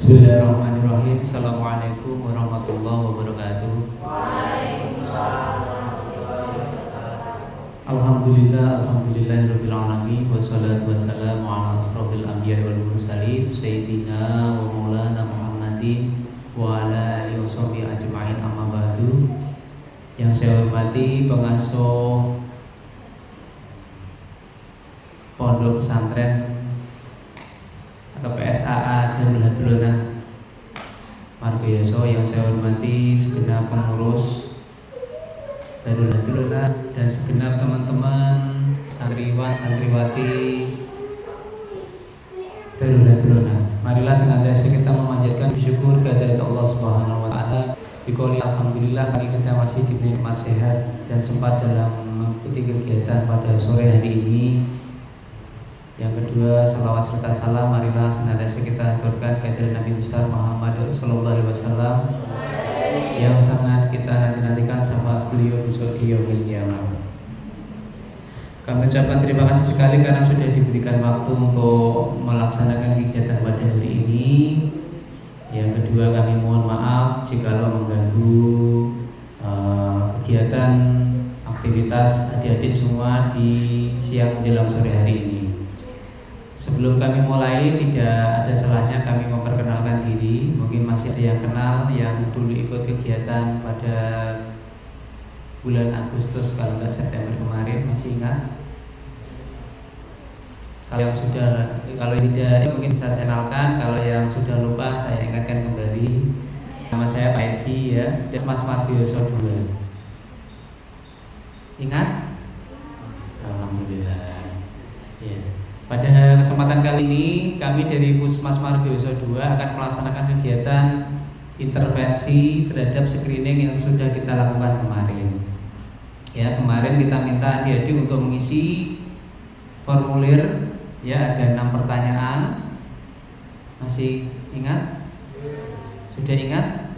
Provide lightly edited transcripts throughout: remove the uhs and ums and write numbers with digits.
Bismillahirrahmanirrahim. Assalamualaikum warahmatullahi wabarakatuh. Alhamdulillahirabbil alamin wassalatu wassalamu ala asrofil anbiya'i wal mursalin sayyidina wa maulana Muhammadin wa ala alihi washabihi ajma'in, amma ba'du. Yang saya hormati pengasuh Pondok Pesantren atau PSAA Darul Hadrona Margoyoso, yang saya hormati segenap pengurus Darul Hadrona dan segenap teman-teman santriwan santriwati Darul Hadrona. Marilah senantiasa kita memanjatkan syukur kehadirat Allah Subhanahu wa taala. Biqouli alhamdulillah, kali kita masih diberi nikmat sehat dan sempat dalam mengikuti kegiatan pada sore hari ini. Yang kedua, salawat serta salam marilah senantiasa kita haturkan kehadirat Nabi besar Muhammad sallallahu alaihi wasallam yang sangat kita nanti-nantikan syafaat beliau di suatu yaumil qiyamah. Kami ucapkan terima kasih sekali karena sudah diberikan waktu untuk melaksanakan kegiatan pada hari ini. Yang kedua, kami mohon maaf jikalau mengganggu kegiatan aktivitas adik-adik semua di siang menjelang sore hari ini. Sebelum kami mulai, tidak ada salahnya kami memperkenalkan diri. Mungkin masih ada yang kenal yang dulu ikut kegiatan pada bulan Agustus, kalau enggak September kemarin, masih ingat? Kalau yang sudah, kalau tidak mungkin bisa saya kenalkan. Kalau yang sudah lupa saya ingatkan kembali. Nama saya Pak Edi ya, Mas Margoyoso 2. Ingat? Alhamdulillah. Ya. Pada kesempatan kali ini kami dari Puskesmas Margoyoso 2 akan melaksanakan kegiatan intervensi terhadap screening yang sudah kita lakukan kemarin. Ya, kemarin kita minta adik-adik untuk mengisi formulir. Ya, ada 6 pertanyaan. Masih ingat? Sudah ingat?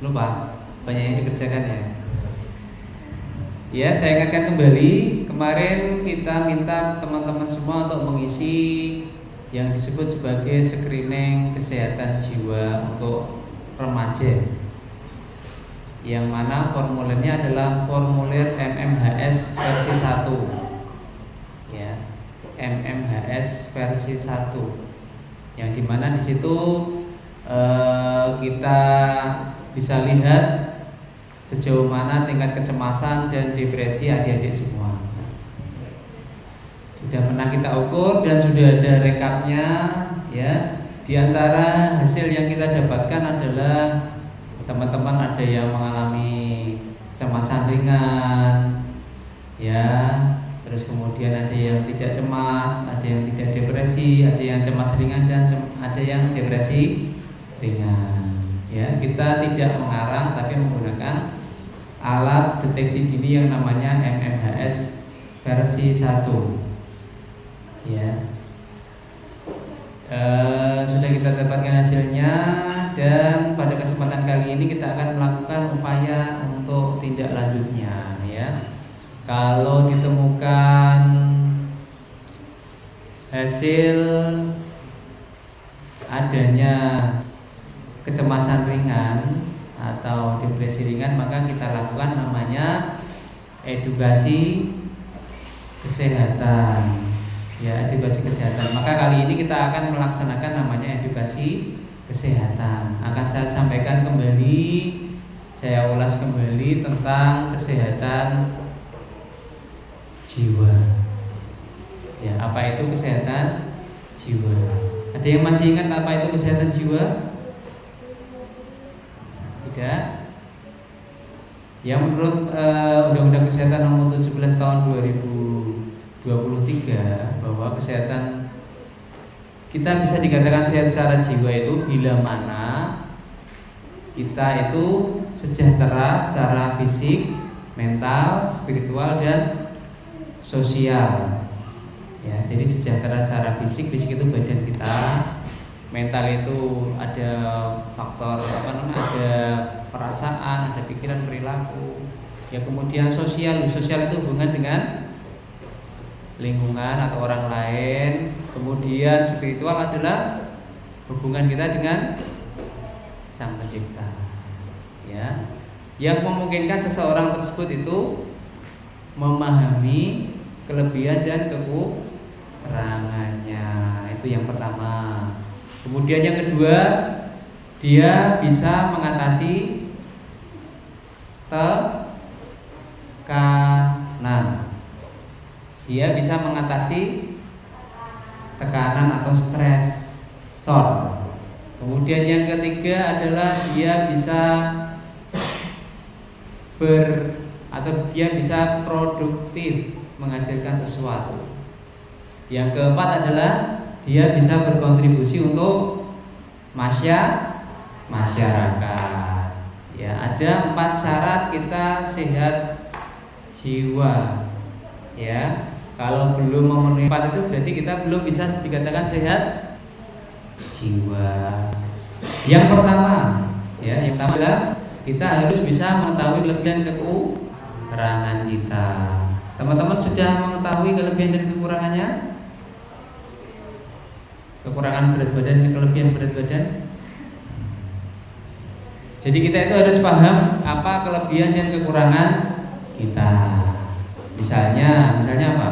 Lupa? Banyak yang dikerjakan ya. Ya, saya ingatkan kembali, kemarin kita minta teman-teman semua untuk mengisi yang disebut sebagai screening kesehatan jiwa untuk remaja, yang mana formulirnya adalah formulir MMHS versi 1 ya, MMHS versi 1, yang dimana di situ kita bisa lihat sejauh mana tingkat kecemasan dan depresi adik-adik semua. Sudah pernah kita ukur dan sudah ada rekapnya ya. Di antara hasil yang kita dapatkan adalah teman-teman ada yang mengalami kecemasan ringan ya, terus kemudian ada yang tidak cemas, ada yang tidak depresi, ada yang cemas ringan dan ada yang depresi ringan. Ya, kita tidak mengarang tapi menggunakan alat deteksi dini yang namanya MMHS versi 1. Ya. Sudah kita dapatkan hasilnya dan pada kesempatan kali ini kita akan melakukan upaya untuk tindak lanjutnya ya. Kalau ditemukan hasil adanya kecemasan ringan atau depresi ringan, maka kita lakukan namanya edukasi kesehatan ya, edukasi kesehatan. Maka kali ini kita akan melaksanakan namanya edukasi kesehatan. Akan saya sampaikan kembali, saya ulas kembali tentang kesehatan jiwa ya. Apa itu kesehatan jiwa? Ada yang masih ingat apa itu kesehatan jiwa? Tidak. Yang menurut Undang-Undang Kesehatan Nomor 17 Tahun 2023 bahwa kesehatan kita bisa dikatakan sehat secara jiwa itu bila mana kita itu sejahtera secara fisik, mental, spiritual dan sosial. Ya, jadi sejahtera secara fisik itu badan kita. Mental itu ada faktor ada perasaan, ada pikiran, perilaku. Ya, kemudian sosial itu hubungan dengan lingkungan atau orang lain. Kemudian spiritual adalah hubungan kita dengan Sang Pencipta. Ya, yang memungkinkan seseorang tersebut itu memahami kelebihan dan kekurangannya. Itu yang pertama. Kemudian yang kedua, dia bisa mengatasi tekanan. Dia bisa mengatasi tekanan atau stresor. Kemudian yang ketiga adalah dia bisa dia bisa produktif menghasilkan sesuatu. Yang keempat adalah dia bisa berkontribusi untuk masyarakat. Ya, ada 4 syarat kita sehat jiwa. Ya, kalau belum memenuhi 4 itu berarti kita belum bisa dikatakan sehat jiwa. Yang pertama adalah kita harus bisa mengetahui kelebihan kekurangan kita. Teman-teman sudah mengetahui kelebihan dan kekurangannya? Kekurangan berat badan dan kelebihan berat badan. Jadi kita itu harus paham apa kelebihan dan kekurangan kita. Misalnya apa?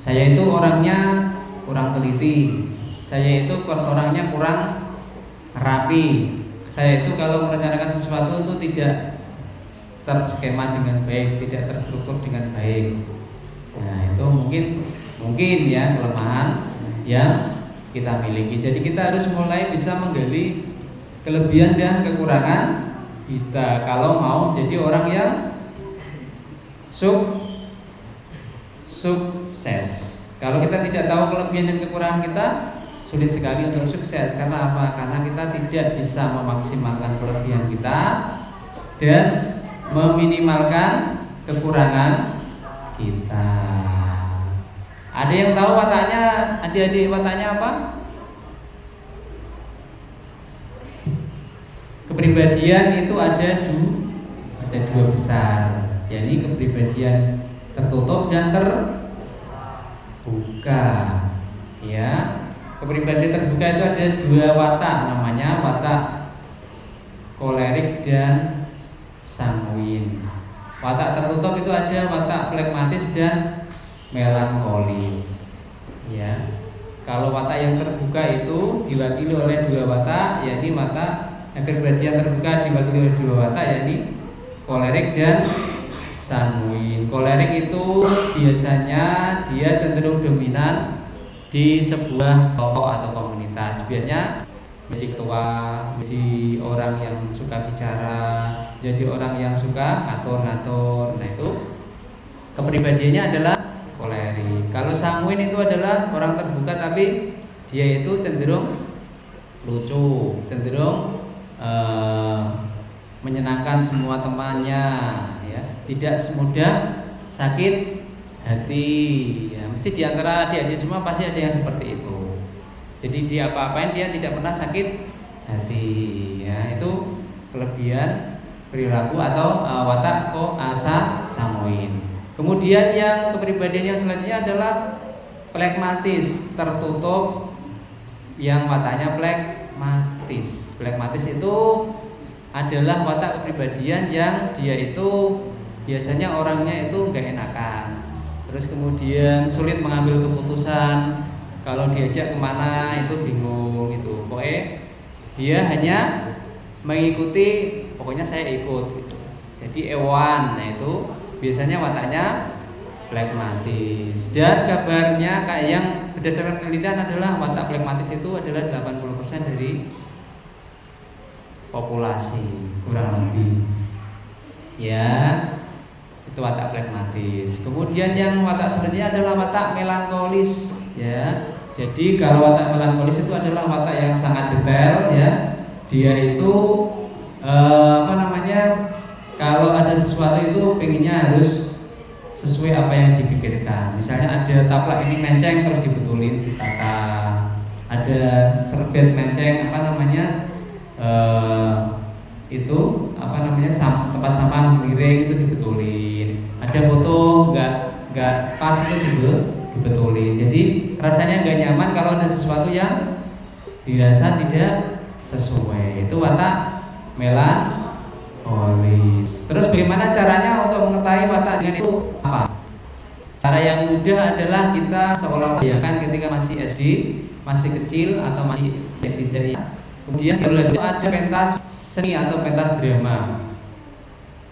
Saya itu orangnya kurang teliti. Saya itu orangnya kurang rapi. Saya itu kalau merencanakan sesuatu itu tidak terskema dengan baik, tidak terstruktur dengan baik. Nah, itu mungkin ya kelemahan yang kita miliki. Jadi kita harus mulai bisa menggali kelebihan dan kekurangan kita kalau mau jadi orang yang sukses. Kalau kita tidak tahu kelebihan dan kekurangan kita, sulit sekali untuk sukses. Karena apa? Karena kita tidak bisa memaksimalkan kelebihan kita dan meminimalkan kekurangan kita. Ada yang tahu wataknya, adik-adik, wataknya apa? Kepribadian itu ada dua besar, yakni kepribadian tertutup dan terbuka. Ya, kepribadian terbuka itu ada 2 watak, namanya watak kolerik dan sanguin. Watak tertutup itu ada watak flekmatis dan melankolis. Ya, kalau watak yang terbuka itu diwakili oleh 2 watak, yakni kepribadian terbuka diwakili oleh 2 watak, yakni kolerik dan sanguin. Kolerik itu biasanya dia cenderung dominan di sebuah kelompok atau komunitas. Biasanya jadi ketua, jadi orang yang suka bicara, jadi orang yang suka ngatur-ngatur. Nah, itu kepribadiannya adalah kolerik. Kalau sanguin itu adalah orang terbuka tapi dia itu cenderung lucu, cenderung menyenangkan semua temannya, ya, tidak semudah sakit hati. Ya, mesti diantara adik-adik semua pasti ada yang seperti itu. Jadi dia apa-apain dia tidak pernah sakit hati. Ya, itu kelebihan perilaku atau watak asa sanguin. Kemudian yang kepribadian yang selanjutnya adalah flekmatis, tertutup, yang wataknya flekmatis. Flekmatis itu adalah watak kepribadian yang dia itu biasanya orangnya itu gak enakan, terus kemudian sulit mengambil keputusan. Kalau diajak kemana itu bingung gitu. Pokoknya dia hanya mengikuti, pokoknya saya ikut gitu. Jadi ewan. Nah, itu biasanya wataknya flekmatis. Dan kabarnya kayak yang berdasarkan penelitian adalah watak flekmatis itu adalah 80% dari populasi kurang lebih. Ya, itu watak flekmatis. Kemudian yang watak selanjutnya adalah watak melankolis. Ya, jadi kalau watak melankolis itu adalah watak yang sangat detail. Ya, dia itu kalau ada sesuatu itu pengennya harus sesuai apa yang dipikirkan. Misalnya ada taplak ini menceng terus dibetulin, ditata. Ada serbet menceng tempat sampah miring itu dibetulin. Ada foto nggak pas itu juga dibetulin. Jadi rasanya nggak nyaman kalau ada sesuatu yang dirasa tidak sesuai. Itu watak melankolis. Terus bagaimana caranya untuk mengetahui watak dengan itu apa? Cara yang mudah adalah kita seolah bayangkan ketika masih SD, masih kecil atau masih tidak ya. Kemudian itu ada pentas seni atau pentas drama,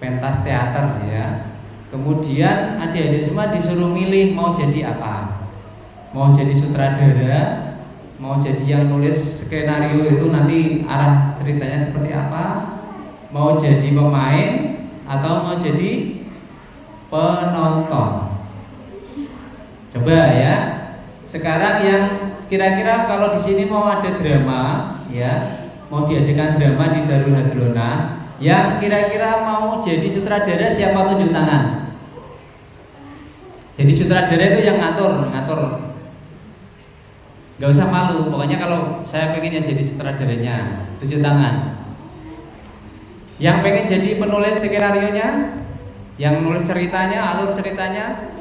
pentas teater ya. Kemudian adik-adik semua disuruh milih mau jadi apa. Mau jadi sutradara, mau jadi yang nulis skenario itu nanti arah ceritanya seperti apa, mau jadi pemain atau mau jadi penonton. Coba ya. Sekarang yang kira-kira kalau di sini mau ada drama ya, mau diadakan drama di Darul Hadrona, yang kira-kira mau jadi sutradara siapa, tunjuk tangan. Jadi sutradara itu yang ngatur. Gak usah malu, pokoknya kalau saya pengen jadi sutradaranya, tunjuk tangan. Yang pengen jadi penulis skenario-nya, yang nulis ceritanya, alur ceritanya.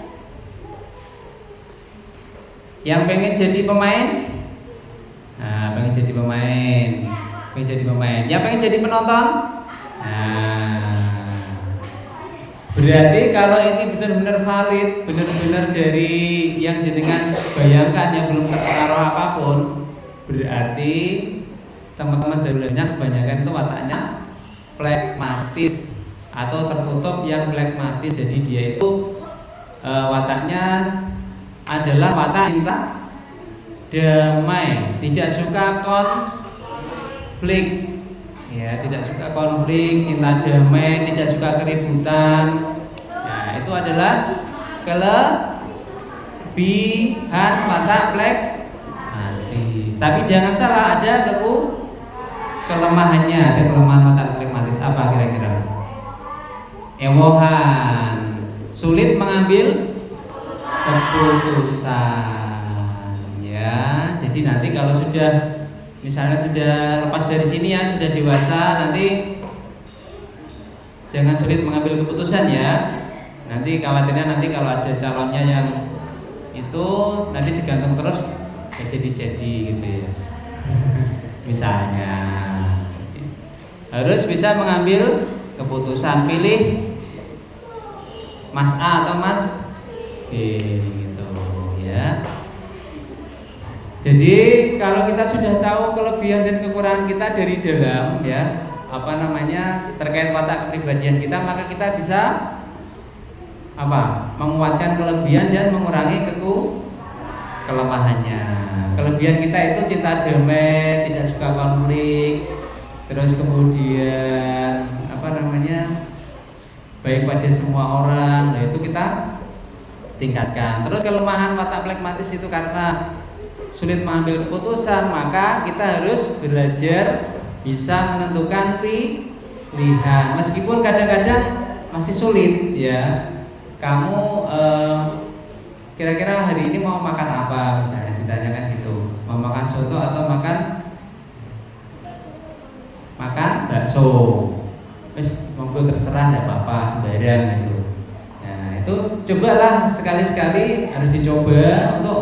Yang pengen jadi pemain, nah pengen jadi pemain, Yang pengen jadi penonton, nah berarti kalau ini benar-benar valid, benar-benar dari yang jenengan bayangkan yang belum terpengaruh apapun, berarti teman-teman darulatnya kebanyakan itu wataknya plekmatis atau tertutup yang plekmatis. Jadi dia itu wataknya adalah watak cinta damai, tidak suka konflik ya, tidak suka konflik, cinta damai, tidak suka keributan. Nah, itu adalah kelebihan watak plekmatis. Tapi jangan salah, ada kelemahannya. Ada kelemahan watak plekmatis apa kira-kira? Ewohan, sulit mengambil keputusan ya. Jadi nanti kalau sudah misalnya sudah lepas dari sini ya, sudah dewasa, nanti jangan sulit mengambil keputusan ya. Nanti khawatirnya nanti kalau ada calonnya yang itu nanti digantung terus ya, jadi gitu ya. Misalnya harus bisa mengambil keputusan, pilih Mas A atau Mas gitu ya. Jadi kalau kita sudah tahu kelebihan dan kekurangan kita dari dalam ya, terkait watak kepribadian kita, maka kita bisa menguatkan kelebihan dan mengurangi kelemahannya. Kelebihan kita itu cinta damai, tidak suka konflik, terus kemudian baik pada semua orang. Nah, itu kita tingkatkan. Terus kelemahan watak plekmatis itu karena sulit mengambil keputusan, maka kita harus belajar bisa menentukan pilihan. Meskipun kadang-kadang masih sulit ya. Kamu kira-kira hari ini mau makan apa, misalnya ditanyakan gitu. Mau makan soto atau makan bakso? Wis monggo terserah, enggak apa-apa, sembarang gitu. Itu cobalah sekali-sekali, harus dicoba untuk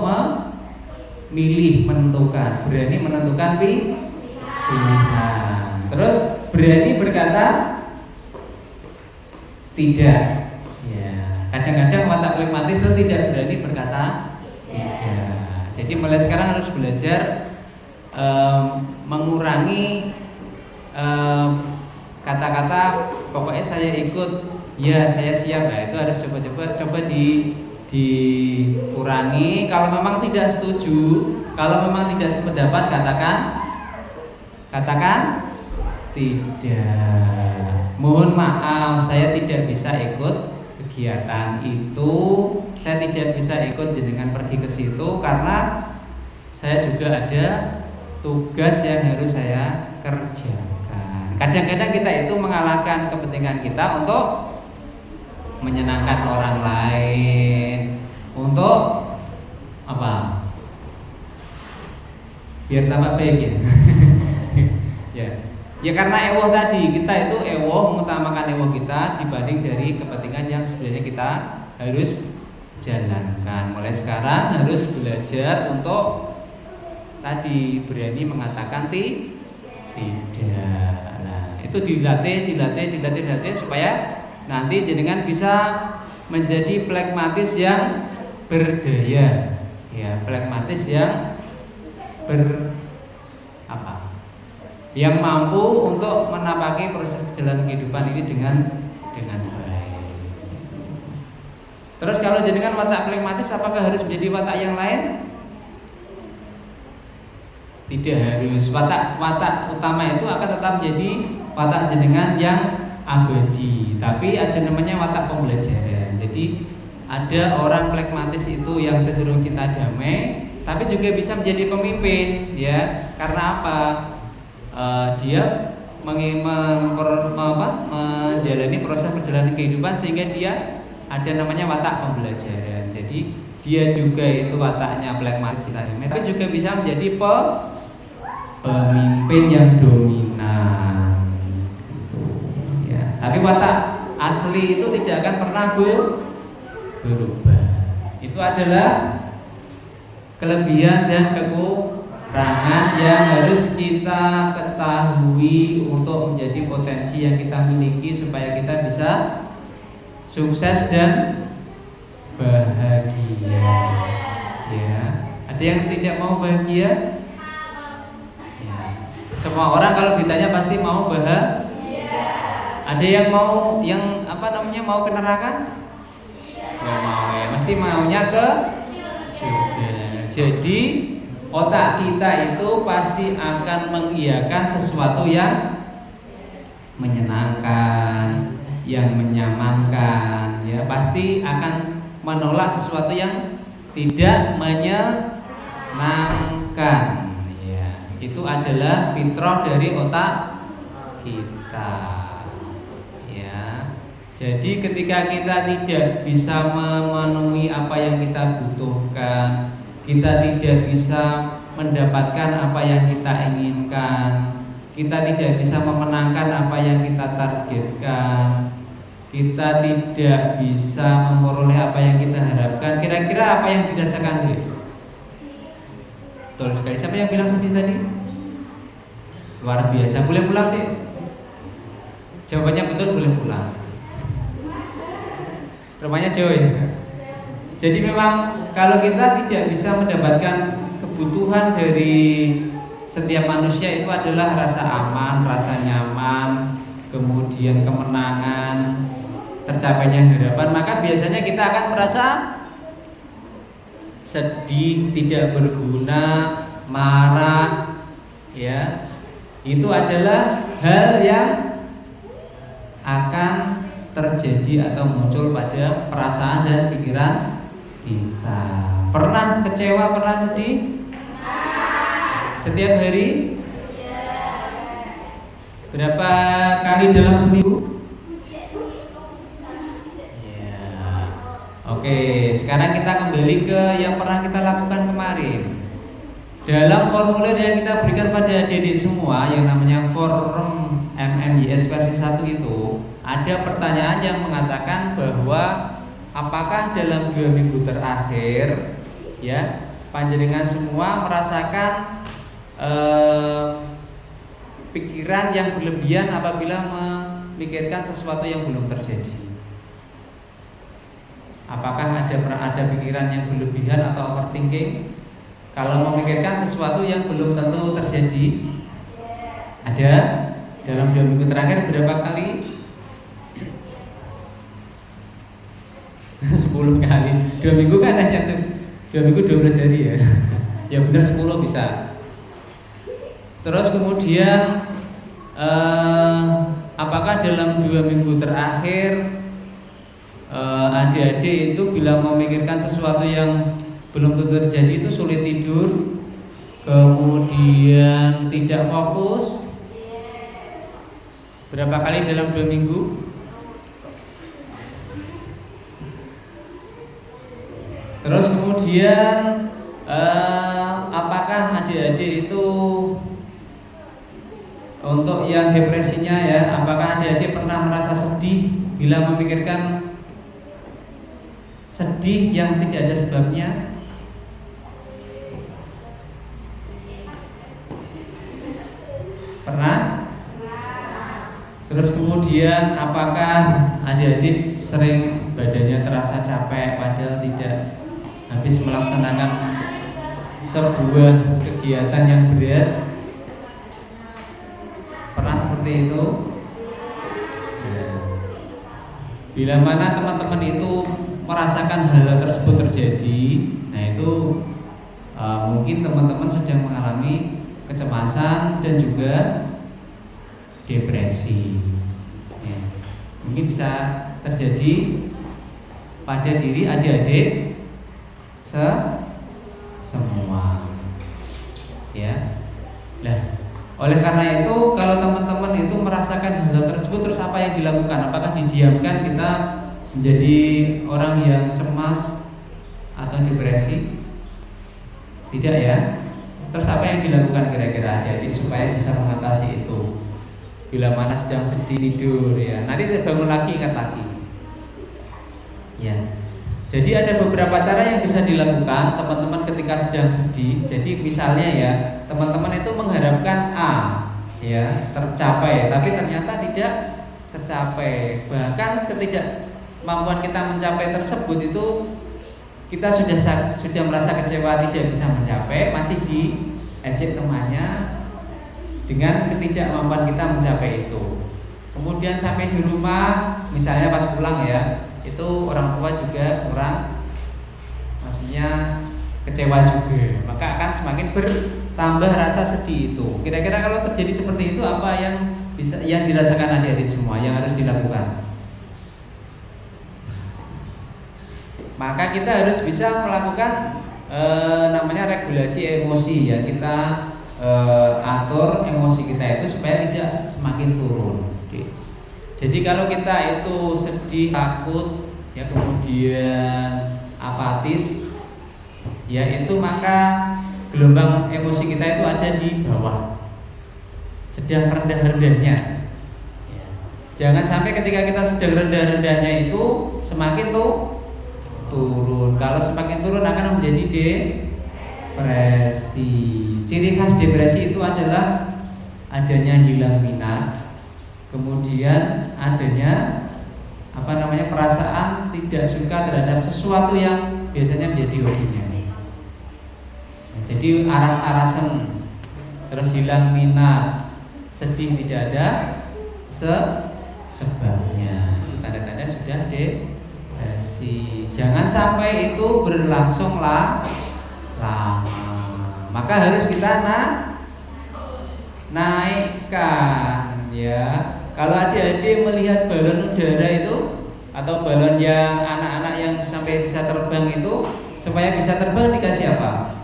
menentukan, berani menentukan pilihan. Terus berani berkata tidak. Ya, kadang-kadang watak plekmatis itu tidak berani berkata tidak. Jadi mulai sekarang harus belajar mengurangi kata-kata pokoknya saya ikut, ya saya siap. Nah, itu harus coba dikurangi. Kalau memang tidak setuju, kalau memang tidak sependapat, katakan tidak. Mohon maaf, saya tidak bisa ikut kegiatan itu. Saya tidak bisa ikut dengan pergi ke situ karena saya juga ada tugas yang harus saya kerjakan. Kadang-kadang kita itu mengalahkan kepentingan kita untuk menyenangkan orang lain, untuk biar tambah baik ya. Ya karena ewoh tadi, kita itu mengutamakan ewoh kita dibanding dari kepentingan yang sebenarnya kita harus jalankan. Mulai sekarang harus belajar untuk tadi berani mengatakan tidak. Nah, itu dilatih supaya nanti jenengan bisa menjadi pragmatis yang berdaya, ya, pragmatis yang yang mampu untuk menapaki proses jalan kehidupan ini dengan baik. Terus kalau jenengan watak pragmatis, apakah harus menjadi watak yang lain? Tidak harus. Watak utama itu akan tetap menjadi watak jenengan yang abadi. Tapi ada namanya watak pembelajaran. Jadi ada orang pragmatis itu yang cenderung cinta damai, tapi juga bisa menjadi pemimpin, ya. Karena apa? Dia menjalani proses perjalanan kehidupan sehingga dia ada namanya watak pembelajaran. Jadi dia juga itu wataknya pragmatis, tapi juga bisa menjadi pemimpin yang dominan. Ya. Tapi watak asli itu tidak akan pernah berubah. Itu adalah kelebihan dan kekurangan yang harus kita ketahui untuk menjadi potensi yang kita miliki supaya kita bisa sukses dan bahagia. Ya, ada yang tidak mau bahagia? Ya. Semua orang kalau ditanya pasti mau bahagia. Ada yang mau mau ke neraka? Nggak mau, ya. Mesti maunya ke surga. Jadi otak kita itu pasti akan mengiyakan sesuatu yang menyenangkan, yang menyamankan, ya, pasti akan menolak sesuatu yang tidak menyenangkan, ya. Itu adalah fitrah dari otak kita, ya. Jadi ketika kita tidak bisa memenuhi apa yang kita butuhkan, kita tidak bisa mendapatkan apa yang kita inginkan, kita tidak bisa memenangkan apa yang kita targetkan, kita tidak bisa memperoleh apa yang kita harapkan, kira-kira apa yang dirasakan dia? Betul sekali. Siapa yang bilang sedih tadi? Luar biasa. Boleh pulang deh. Jawabannya betul, boleh pulang. Rumahnya jauh ya. Jadi memang kalau kita tidak bisa mendapatkan kebutuhan dari setiap manusia itu adalah rasa aman, rasa nyaman, kemudian kemenangan, tercapainya harapan, maka biasanya kita akan merasa sedih, tidak berguna, marah, ya. Itu adalah hal yang akan terjadi atau muncul pada perasaan dan pikiran kita. Pernah kecewa, pernah sedih? Setiap hari? Berapa kali dalam seminggu? Ya. Oke, sekarang kita kembali ke yang pernah kita lakukan kemarin. Dalam formulir yang kita berikan pada adik-adik semua, yang namanya form MMYS versi 1 itu, ada pertanyaan yang mengatakan bahwa apakah dalam 2 minggu terakhir, ya, panjenengan semua merasakan pikiran yang berlebihan apabila memikirkan sesuatu yang belum terjadi. Apakah ada pikiran yang berlebihan atau overthinking kalau memikirkan sesuatu yang belum tentu terjadi? Ada. Dalam 2 minggu terakhir berapa kali? 10 kali. 2 minggu kan hanya 2 minggu 12 hari ya. Ya benar 10 bisa. Terus kemudian apakah dalam 2 minggu terakhir adik-adik itu bila memikirkan sesuatu yang belum tentu terjadi itu sulit tidur, kemudian tidak fokus? Berapa kali dalam 2 minggu? Terus kemudian apakah adik-adik itu untuk yang depresinya, ya, apakah adik-adik pernah merasa sedih bila memikirkan sedih yang tidak ada sebabnya? Pernah? Terus kemudian apakah adik-adik sering badannya terasa capek padahal tidak, habis melaksanakan sebuah kegiatan yang berat? Pernah seperti itu? Bila mana teman-teman itu merasakan hal tersebut terjadi, nah itu mungkin teman-teman sedang mengalami kecemasan dan juga depresi. Ya. Mungkin bisa terjadi pada diri adik-adik semua. Ya. Nah, oleh karena itu kalau teman-teman itu merasakan hal tersebut, terus apa yang dilakukan? Apakah didiamkan kita menjadi orang yang cemas atau depresi? Tidak ya. Terus apa yang dilakukan kira-kira adik-adik supaya bisa mengatasi itu? Bila mana sedang sedih tidur ya, nanti bangun lagi, ingat lagi. Ya. Jadi ada beberapa cara yang bisa dilakukan teman-teman ketika sedang sedih. Jadi misalnya ya, teman-teman itu mengharapkan A ya tercapai, tapi ternyata tidak tercapai. Bahkan ketidakmampuan kita mencapai tersebut itu kita sudah merasa kecewa tidak bisa mencapai, masih diejek temannya dengan ketidakmampuan kita mencapai itu. Kemudian sampai di rumah, misalnya pas pulang ya, itu orang tua juga maksudnya kecewa juga, maka akan semakin bertambah rasa sedih itu. Kira-kira kalau terjadi seperti itu, apa yang dirasakan adik-adik semua yang harus dilakukan? Maka kita harus bisa melakukan namanya regulasi emosi ya. Kita atur emosi kita itu supaya tidak semakin turun. Jadi kalau kita itu sedih, takut, ya kemudian apatis, ya itu maka gelombang emosi kita itu ada di bawah, sedang rendah-rendahnya. Jangan sampai ketika kita sedang rendah-rendahnya itu semakin turun. Kalau semakin turun akan menjadi depresi. Ciri khas depresi itu adalah adanya hilang minat, kemudian adanya perasaan tidak suka terhadap sesuatu yang biasanya menjadi hobinya. Jadi aras-arasan, terus hilang minat, sedih tidak ada sebabnya. Itu tanda-tanda sudah depresi. Jangan sampai itu berlangsung lama. Maka harus kita naikkan ya. Kalau adik-adik melihat balon udara itu atau balon yang anak-anak yang sampai bisa terbang itu, supaya bisa terbang dikasih apa?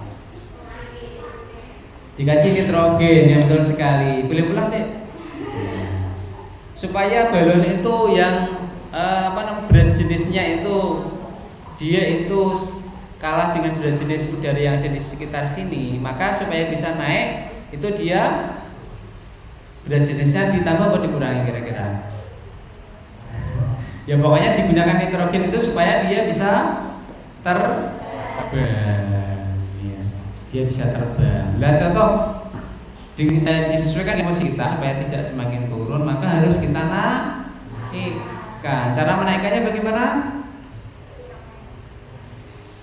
Dikasih nitrogen, yang betul sekali. Boleh pulang deh. Supaya balon itu yang berat jenisnya itu dia itu kalah dengan berat jenis udara yang ada di sekitar sini, maka supaya bisa naik itu dia berat jenisnya ditambah atau dikurangi kira-kira? Ya pokoknya digunakan nitrogen itu supaya dia bisa terbang. Ya. Dia bisa terbang. Nah contoh disesuaikan emosi kita supaya tidak semakin turun, maka harus kita naikkan. Cara menaikkannya bagaimana?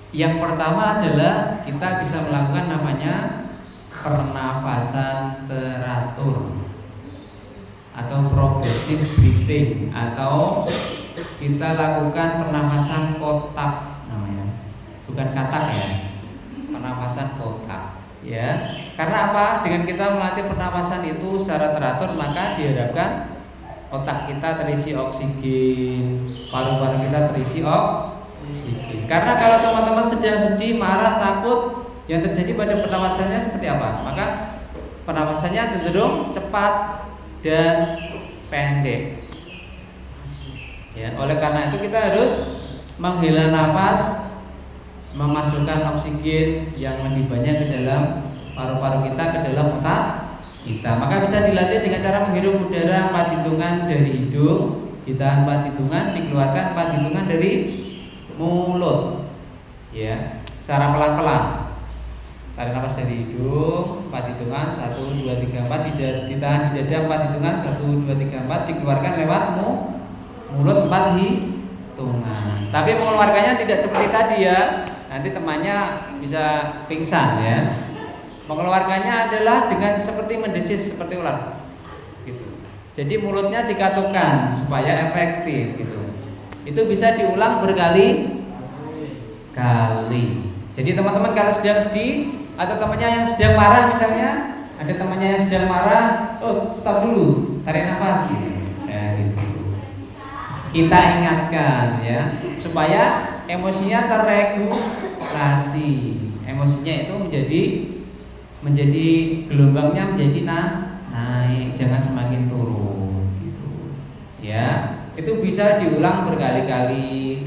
Yang pertama adalah kita bisa melakukan namanya pernafasan teratur atau progressive breathing, atau kita lakukan pernafasan kotak namanya, bukan katak ya, pernafasan kotak ya. Karena apa? Dengan kita melatih pernafasan itu secara teratur, maka diharapkan otak kita terisi oksigen, paru-paru kita terisi oksigen. Karena kalau teman-teman sedang sedih, marah, takut, yang terjadi pada pernafasannya seperti apa? Maka pernafasannya cenderung cepat dan pendek. Ya, oleh karena itu kita harus menghela nafas, memasukkan oksigen yang lebih banyak ke dalam paru-paru kita, ke dalam otak kita. Maka bisa dilatih dengan cara menghirup udara 4 hitungan dari hidung, ditahan 4 hitungan, dikeluarkan 4 hitungan dari mulut. Ya, secara pelan-pelan. Tarik nafas dari hidung 4 hitungan 1 2 3 4, ditahan di dada 4 hitungan 1 2 3 4, dikeluarkan lewat mulut 4 hitungan. Tapi mengeluarkannya tidak seperti tadi ya. Nanti temannya bisa pingsan ya. Mengeluarkannya adalah dengan seperti mendesis seperti ular gitu. Jadi mulutnya dikatukan supaya efektif gitu. Itu bisa diulang berkali-kali. Jadi teman-teman kalau sedang sedih atau temannya yang sedang marah misalnya, ada temannya yang sedang marah, oh stop dulu, tarik nafas gitu. Gitu. Kita ingatkan ya, supaya emosinya terregulasi. Emosinya itu menjadi gelombangnya menjadi naik, jangan semakin turun gitu. Ya, itu bisa diulang berkali-kali.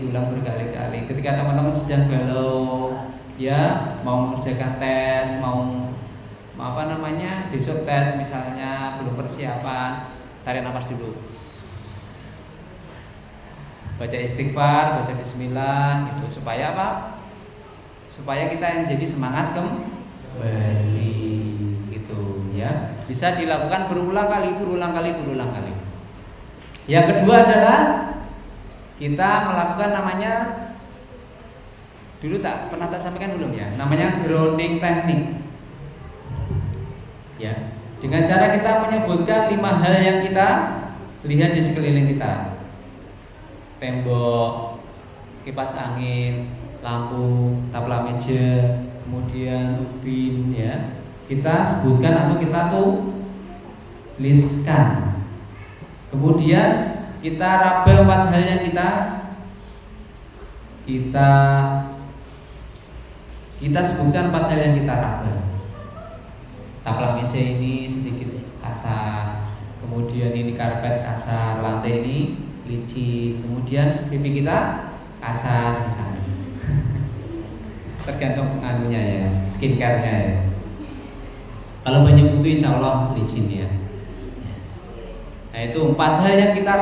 Ketika teman-teman sedang galau, ya mau mengerjakan tes, mau besok tes misalnya belum persiapan, tarik nafas dulu, baca istighfar, baca bismillah gitu, supaya apa? Supaya kita yang jadi semangat kembali gitu ya. Bisa dilakukan berulang kali. Yang kedua adalah kita melakukan namanya, dulu pernah sampaikan belum ya, namanya grounding technique ya. Dengan cara kita menyebutkan 5 hal yang kita lihat di sekeliling kita, tembok, kipas angin, lampu, taplak meja, kemudian ubin ya, kita sebutkan atau kita tuliskan. Kemudian kita raba 4 hal yang kita sebutkan 4 hal yang kita raba. Taplak meja ini sedikit kasar, kemudian ini karpet kasar, lantai ini licin, kemudian pipi kita kasar misalnya. Tergantung anunya ya, skincare-nya ya. Kalau banyak putih insya Allah licin ya. Nah itu 4 hal yang kita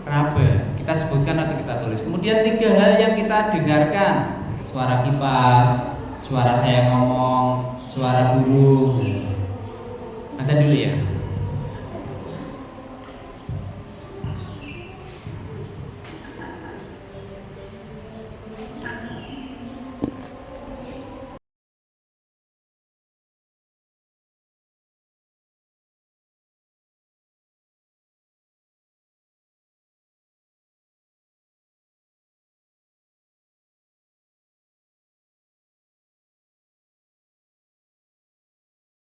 raba, kita sebutkan atau kita tulis. Kemudian 3 hal yang kita dengarkan, suara kipas, suara saya ngomong, suara burung. Ada dulu ya.